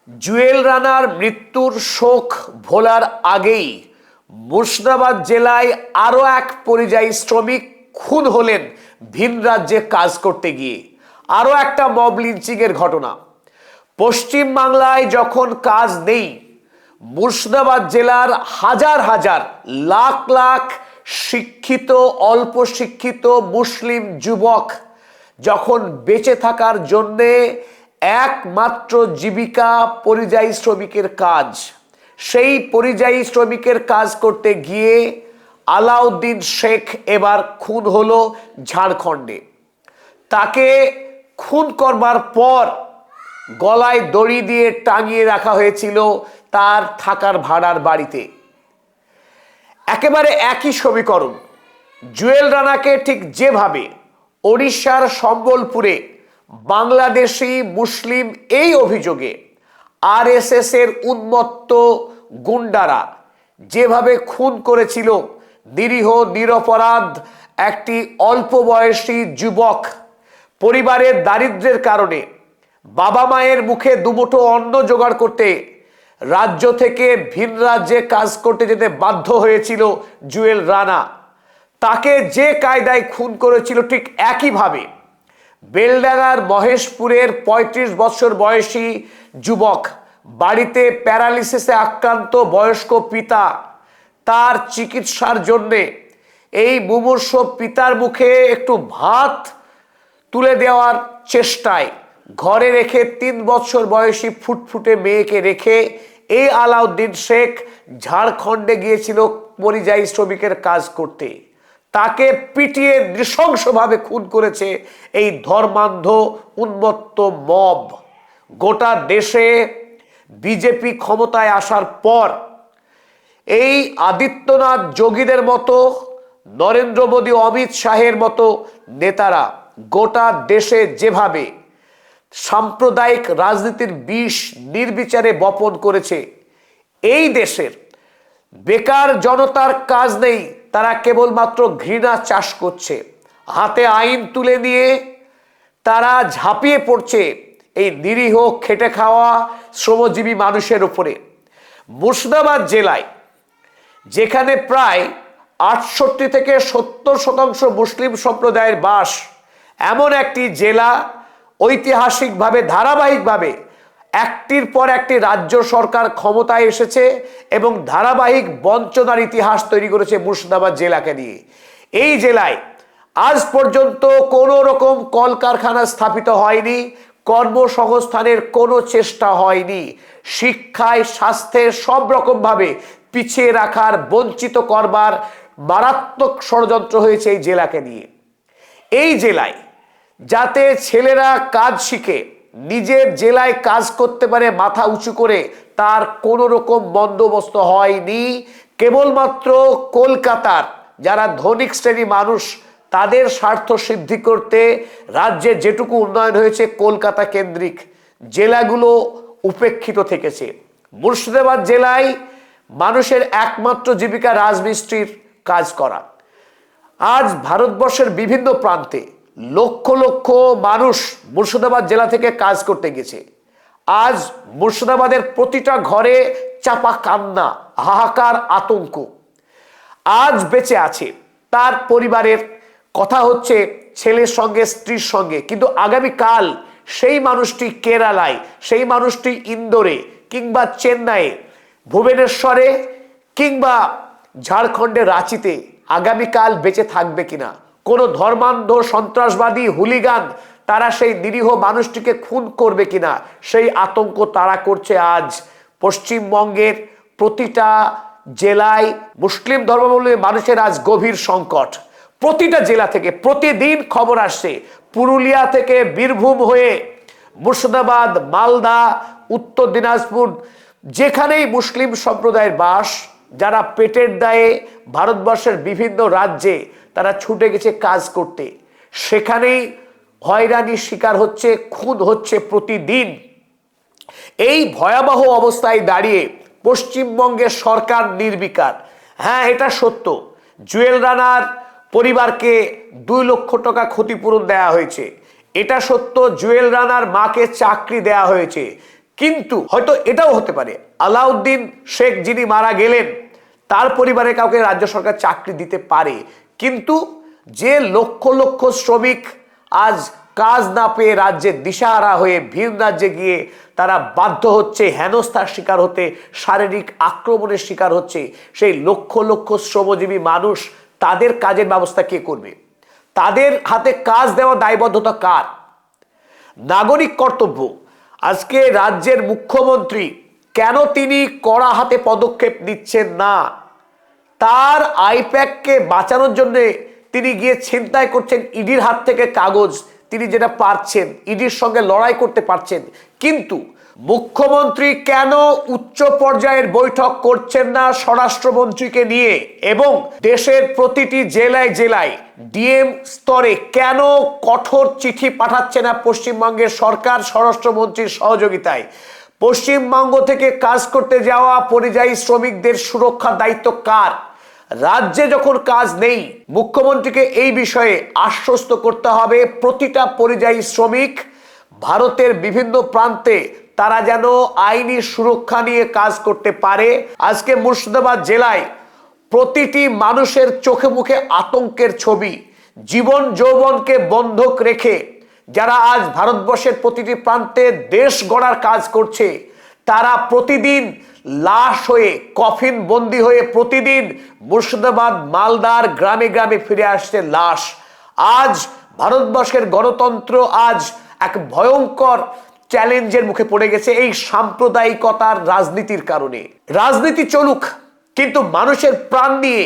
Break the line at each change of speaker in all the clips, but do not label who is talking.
জুয়েল রানার মৃত্যুর শোক ভোলার আগেই মুর্শিদাবাদ জেলায় আরও এক পরিযায়ী শ্রমিক খুন হলেন ভিন রাজ্যে কাজ করতে গিয়ে। আরও একটা মব লিঞ্চিংয়ের ঘটনা। পশ্চিম বাংলায় যখন কাজ নেই, মুর্শিদাবাদ জেলার হাজার হাজার লাখ লাখ শিক্ষিত অল্প শিক্ষিত মুসলিম যুবক যখন বেঁচে থাকার জন্যে একমাত্র জীবিকা পরিযায়ী শ্রমিকের কাজ, সেই পরিযায়ী শ্রমিকের কাজ করতে গিয়ে আলাউদ্দিন শেখ এবার খুন হলো ঝাড়খণ্ডে। তাকে খুন করবার পর গলায় দড়ি দিয়ে টাঙিয়ে রাখা হয়েছিল তার থাকার ভাড়ার বাড়িতে। একেবারে একই সমীকরণ। জুয়েল রানাকে ঠিক যেভাবে ওড়িশার সম্বলপুরে বাংলাদেশি মুসলিম এই অভিযোগে আরএসএস এর উন্মত্ত গুন্ডারা যেভাবে খুন করেছিল নিরীহ নিরপরাধ একটি অল্প বয়সী যুবক, পরিবারের দারিদ্র্যের কারণে বাবা মায়ের মুখে দুমুঠো অন্ন জোগাড় করতে রাজ্য থেকে ভিন রাজ্যে কাজ করতে যেতে বাধ্য হয়েছিল জুয়েল রানা। তাকে যে কায়দায় খুন করেছিল ঠিক একইভাবে বেলডাঙ্গার মহেশপুরের ৩৫ বছর বয়সী যুবক, বাড়িতে প্যারালিসিসে আক্রান্ত বয়স্ক পিতা, তার চিকিৎসার জন্যে এই মুমূর্ষ পিতার মুখে একটু ভাত তুলে দেওয়ার চেষ্টায় ঘরে রেখে ৩ বছর বয়সী ফুটফুটে মেয়েকে রেখে এই আলাউদ্দিন শেখ ঝাড়খণ্ডে গিয়েছিল পরিযায়ী শ্রমিকের কাজ করতে। তাকে পিটিয়ে নৃশংসভাবে খুন করেছে এই ধর্মান্ধ উন্মত্ত মব। গোটা দেশে বিজেপি ক্ষমতায় আসার পর এই আদিত্যনাথ যোগীদের মতো, নরেন্দ্র মোদী অমিত শাহের মতো নেতারা গোটা দেশে যেভাবে সাম্প্রদায়িক রাজনীতির বিষ নির্বিচারে বপন করেছে, এই দেশের বেকার জনতার কাজ নেই, তারা কেবলমাত্র ঘৃণা চাষ করছে। হাতে আইন তুলে নিয়ে তারা ঝাঁপিয়ে পড়ছে এই নিরীহ খেটে খাওয়া শ্রমজীবী মানুষের উপরে। মুর্শিদাবাদ জেলায় যেখানে প্রায় ৬৮ থেকে ৭০% মুসলিম সম্প্রদায়ের বাস, এমন একটি জেলা ঐতিহাসিকভাবে ধারাবাহিকভাবে একটির পর একটি রাজ্য সরকার ক্ষমতায় এসেছে এবং ধারাবাহিক বঞ্চনার ইতিহাস তৈরি করেছে মুর্শিদাবাদ জেলাকে নিয়ে। এই জেলায় আজ পর্যন্ত কোনো রকম কলকারখানা স্থাপিত হয়নি, কর্মসংস্থানের কোনো চেষ্টা হয়নি। শিক্ষায়, স্বাস্থ্যে সব রকমভাবে পিছিয়ে রাখার, বঞ্চিত করবার মারাত্মক ষড়যন্ত্র হয়েছে এই জেলাকে নিয়ে। এই জেলায় যাতে ছেলেরা কাজ শিখে নিজের জেলায় কাজ করতে পারে মাথা উঁচু করে, তার কোনো রকম বন্দোবস্ত হয়নি। কেবলমাত্র কলকাতার যারা ধনিক শ্রেণী মানুষ, তাদের স্বার্থ সিদ্ধি করতে রাজ্যে যেটুকু উন্নয়ন হয়েছে কলকাতা কেন্দ্রিক জেলাগুলো উপেক্ষিত থেকেছে। মুর্শিদাবাদ জেলায় মানুষের একমাত্র জীবিকা রাজমিস্ত্রির কাজ করা। আজ ভারতবর্ষের বিভিন্ন প্রান্তে লক্ষ লক্ষ মানুষ মুর্শিদাবাদ জেলা থেকে কাজ করতে গেছে। আজ মুর্শিদাবাদের প্রতিটা ঘরে চাপা কান্না, হাহাকার, আতঙ্ক। আজ বেঁচে আছে তার পরিবারের কথা হচ্ছে ছেলের সঙ্গে, স্ত্রীর সঙ্গে, কিন্তু আগামীকাল সেই মানুষটি কেরালায়, সেই মানুষটি ইন্দোরে কিংবা চেন্নাইয়ে, ভুবনেশ্বরে কিংবা ঝাড়খণ্ডের রাঁচিতে আগামীকাল বেঁচে থাকবে কিনা। কোনো ধর্মান্ধ সন্ত্রাসবাদী হুলিগান তারা সেই নিরীহ মানুষটিকে খুন করবে কিনা, সেই আতঙ্ক তারা করছে। আজ পশ্চিমবঙ্গের প্রতিটা জেলায় মুসলিম ধর্মাবলম্বী মানুষের আজ গভীর সংকট। প্রতিটা জেলা থেকে প্রতিদিন খবর আসছে, পুরুলিয়া থেকে বীরভূম হয়ে মুর্শিদাবাদ, মালদা, উত্তর দিনাজপুর, যেখানেই মুসলিম সম্প্রদায়ের বাস, যারা পেটের দায়ে ভারতবর্ষের বিভিন্ন রাজ্যে তারা ছুটে গেছে কাজ করতে, সেখানেই হয়রানির শিকার হচ্ছে, খুন হচ্ছে প্রতিদিন। এই ভয়াবহ অবস্থায় দাঁড়িয়ে পশ্চিমবঙ্গের সরকার নির্বিকার। হ্যাঁ, এটা সত্য, জুয়েল রানার পরিবারকে ২ লক্ষ টাকা ক্ষতিপূরণ দেওয়া হয়েছে। এটা সত্য, জুয়েল রানার মাকে চাকরি দেওয়া হয়েছে, কিন্তু হয়তো এটাও হতে পারে আলাউদ্দিন শেখ যিনি মারা গেলেন তার পরিবারে কাউকে রাজ্য সরকার চাকরি দিতে পারে, কিন্তু যে লক্ষ লক্ষ শ্রমিক আজ কাজ না পেয়ে রাজ্যে দিশাহারা হয়ে ভিন রাজ্যে গিয়ে তারা বাধ্য হচ্ছে হেনস্থার শিকার হতে, শারীরিক আক্রমণের শিকার হচ্ছে, সেই লক্ষ লক্ষ শ্রমজীবী মানুষ তাদের কাজের ব্যবস্থা কে করবে? তাদের হাতে কাজ দেওয়া দায়বদ্ধতা কার? নাগরিক কর্তব্য। আজকে রাজ্যের মুখ্যমন্ত্রী কেন তিনি কড়া হাতে পদক্ষেপ নিচ্ছেন না? তার আইপ্যাককে বাঁচানোর জন্য তিনি গিয়ে ছিনতাই করছেন ইডির হাত থেকে কাগজ, তিনি যেটা পারছেন, ইডির সঙ্গে লড়াই করতে পারছেন, কিন্তু মুখ্যমন্ত্রী কেন উচ্চ পর্যায়ের বৈঠক করছেন না স্বরাষ্ট্রমন্ত্রীকে নিয়ে এবং দেশের প্রতিটি জেলায় জেলায় ডিএম স্তরে কেন কঠোর চিঠি পাঠাচ্ছে না পশ্চিমবঙ্গের সরকার স্বরাষ্ট্রমন্ত্রীর সহযোগিতায়? পশ্চিমবঙ্গ থেকে কাজ করতে যাওয়া পরিযায়ী শ্রমিকদের সুরক্ষার দায়িত্ব কার? রাজ্যে যখন কাজ নেই, মুখ্যমন্ত্রীকে এই বিষয়ে আশ্বস্ত করতে হবে প্রতিটা পরিযায়ী শ্রমিক ভারতের বিভিন্ন প্রান্তে তারা যেন আইনি সুরক্ষা নিয়ে কাজ করতে পারে। আজকে মুর্শিদাবাদ জেলায় প্রতিটি মানুষের চোখে মুখে আতঙ্কের ছবি, জীবন যৌবনকে বন্ধক রেখে যারা আজ ভারতবর্ষের প্রতিটি প্রান্তে দেশ গড়ার কাজ করছে, তারা প্রতিদিন লাশ হয়ে, কফিন বন্দী হয়ে প্রতিদিন মুর্শিদাবাদ মালদার গ্রামে গ্রামে ফিরে আসছে লাশ। আজ ভারতবর্ষের গণতন্ত্র আজ এক ভয়ঙ্কর চ্যালেঞ্জের মুখে পড়ে গেছে এই সাম্প্রদায়িকতার রাজনীতির কারণে। রাজনীতি চলুক, কিন্তু মানুষের প্রাণ নিয়ে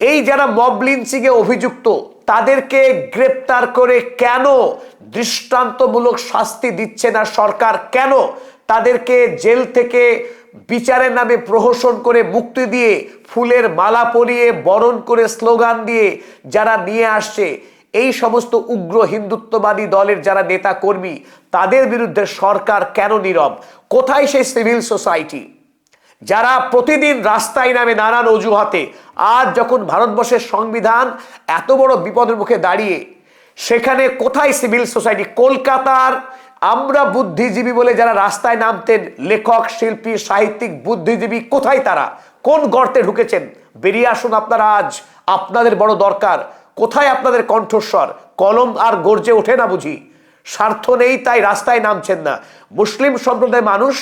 এই যারা মব লিঞ্চিং এ অভিযুক্ত তাদেরকে গ্রেপ্তার করে কেন দৃষ্টান্তমূলক শাস্তি দিচ্ছে না সরকার? কেন তাদেরকে জেল থেকে বিচারের নামে প্রহসন করে মুক্তি দিয়ে ফুলের মালা পরিয়ে বরণ করে স্লোগান দিয়ে যারা নিয়ে আসছে এই সমস্ত উগ্র হিন্দুত্ববাদী দলের যারা নেতা কর্মী, তাদের বিরুদ্ধে সরকার কেন নীরব? কোথায় সেই সিভিল সোসাইটি যারা প্রতিদিন রাস্তায় নামে নানান অজুহাতে? আজ যখন ভারতবর্ষের সংবিধান এত বড় বিপদের মুখে দাঁড়িয়ে, সেখানে কোথায় সিভিল সোসাইটি? কলকাতার আমরা বুদ্ধিজীবী বলে যারা রাস্তায় নামতেন, লেখক, শিল্পী, সাহিত্যিক, বুদ্ধিজীবী, কোথায় তারা? কোন গর্তে ঢুকেছেন? বেরিয়ে আসুন আপনারা, আজ আপনাদের বড় দরকার। কোথায় আপনাদের কণ্ঠস্বর? কলম আর গর্জে ওঠে না বুঝি? স্বার্থ নেই তাই রাস্তায় নামছেন না। মুসলিম সম্প্রদায়ের মানুষ,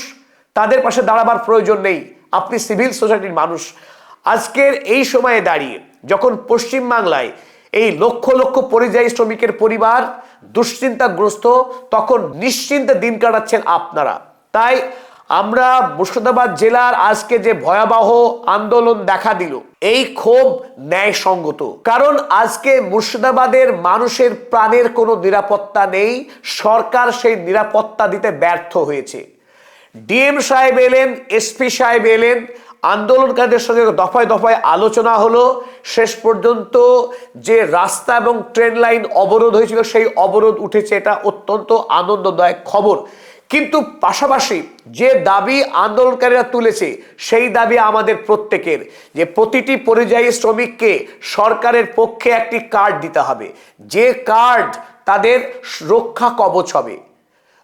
তাদের পাশে দাঁড়াবার প্রয়োজন নেই। আপনি সিভিল সোসাইটির মানুষ। আজকের এই সময়ে দাঁড়িয়ে যখন পশ্চিমবাংলায় এই লক্ষ লক্ষ পরিযায়ী শ্রমিকের পরিবার দুশ্চিন্তাগ্রস্ত, তখন নিশ্চিন্তে দিন কাটাচ্ছেন আপনারা। তাই আমরা মুর্শিদাবাদ জেলার আজকে যে ভয়াবহ আন্দোলন দেখা দিল, এই ক্ষোভ ন্যায়সঙ্গত। কারণ আজকে মুর্শিদাবাদের মানুষের প্রাণের কোনো নিরাপত্তা নেই, সরকার সেই নিরাপত্তা দিতে ব্যর্থ হয়েছে। ডিএম সাহেব এলেন, এসপি সাহেব এলেন, আন্দোলনকারীদের সঙ্গে দফায় দফায় আলোচনা হলো, শেষ পর্যন্ত যে রাস্তা এবং ট্রেন লাইন অবরোধ হয়েছিল সেই অবরোধ উঠেছে। এটা অত্যন্ত আনন্দদায়ক খবর। কিন্তু পাশাপাশি যে দাবি আন্দোলনকারীরা তুলেছে সেই দাবি আমাদের প্রত্যেকের, যে প্রতিটি পরিযায়ী শ্রমিককে সরকারের পক্ষে একটি কার্ড দিতে হবে, যে কার্ড তাদের রক্ষা কবচ হবে।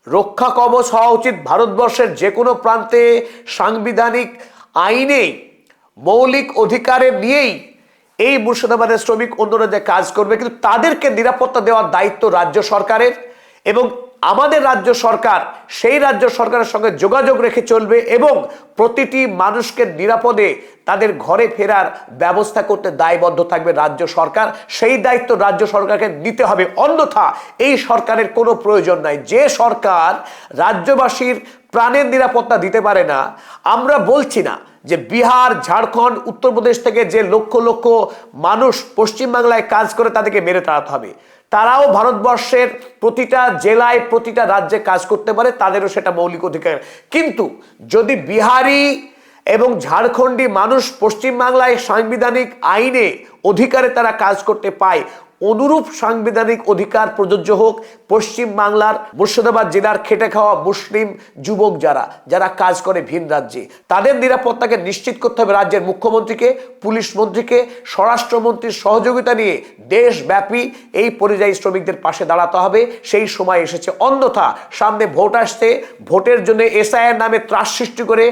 রক্ষা কবচ হওয়া উচিত ভারতবর্ষের যে কোনো প্রান্তে। সাংবিধানিক আইনে মৌলিক অধিকারের নিয়েই এই মুর্শিদাবাদের শ্রমিক অন্য রাজ্যে কাজ করবে, কিন্তু তাদেরকে নিরাপত্তা দেওয়ার দায়িত্ব রাজ্য সরকারের, এবং আমাদের রাজ্য সরকার সেই রাজ্য সরকারের সঙ্গে যোগাযোগ রেখে চলবে এবং প্রতিটি মানুষকে নিরাপদে তাদের ঘরে ফেরার ব্যবস্থা করতে দায়বদ্ধ থাকবে রাজ্য সরকার। সেই দায়িত্ব রাজ্য সরকারকে নিতে হবে, অন্যথা এই সরকারের কোনো প্রয়োজন নাই। যে সরকার রাজ্যবাসীর প্রাণের নিরাপত্তা দিতে পারে না, আমরা বলছি না যে বিহার, ঝাড়খণ্ড, উত্তরপ্রদেশ থেকে যে লক্ষ লক্ষ মানুষ পশ্চিমবাংলায় কাজ করে তাদেরকে মেরে তাড়াতে হবে। তারাও ভারতবর্ষের প্রতিটা জেলায়, প্রতিটা রাজ্যে কাজ করতে পারে, তাদেরও সেটা মৌলিক অধিকার। কিন্তু যদি বিহারি এবং ঝাড়খণ্ডী মানুষ পশ্চিমবাংলায় সাংবিধানিক আইনে অধিকারে তারা কাজ করতে পায়, অনুরূপ সাংবিধানিক অধিকার প্রযোজ্য হোক পশ্চিম বাংলার মুর্শিদাবাদ জেলার খেটে খাওয়া মুসলিম যুবক যারা কাজ করে ভিন রাজ্যে, তাদের নিরাপত্তাকে নিশ্চিত করতে হবে। রাজ্যের মুখ্যমন্ত্রীকে, পুলিশ মন্ত্রীকে, স্বরাষ্ট্রমন্ত্রীর সহযোগিতা নিয়ে দেশব্যাপী এই পরিযায়ী শ্রমিকদের পাশে দাঁড়াতে হবে। সেই সময় এসেছে। অন্যথা সামনে ভোট আসছে, ভোটের জন্য এসআইআর নামে ত্রাস সৃষ্টি করে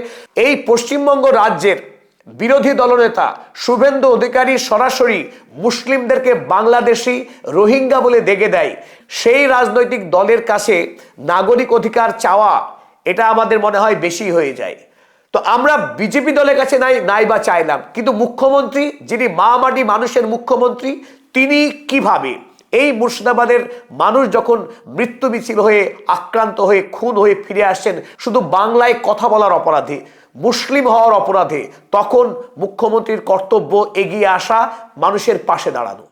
এই পশ্চিমবঙ্গ রাজ্যের বিরোধী দলনেতা শুভেন্দু অধিকারী সরাসরি মুসলিমদেরকে বাংলাদেশি রোহিঙ্গা বলে দেখে দেয়। সেই রাজনৈতিক দলের কাছে নাগরিক অধিকার চাওয়া এটা আমাদের মনে হয় বেশি হয়ে যায়। তো আমরা বিজেপি দলের কাছে নাই বা চাইলাম, কিন্তু মুখ্যমন্ত্রী, যিনি মা মাটি মানুষের মুখ্যমন্ত্রী, তিনি কিভাবে এই মুর্শিদাবাদের মানুষ যখন মৃত্যু মিছিল হয়ে আক্রান্ত হয়ে খুন হয়ে ফিরে আসছেন শুধু বাংলায় কথা বলার অপরাধে, মুসলিম হওয়ার অপরাধে, তখন মুখ্যমন্ত্রীর কর্তব্য এগিয়ে আসা, মানুষের পাশে দাঁড়ানো।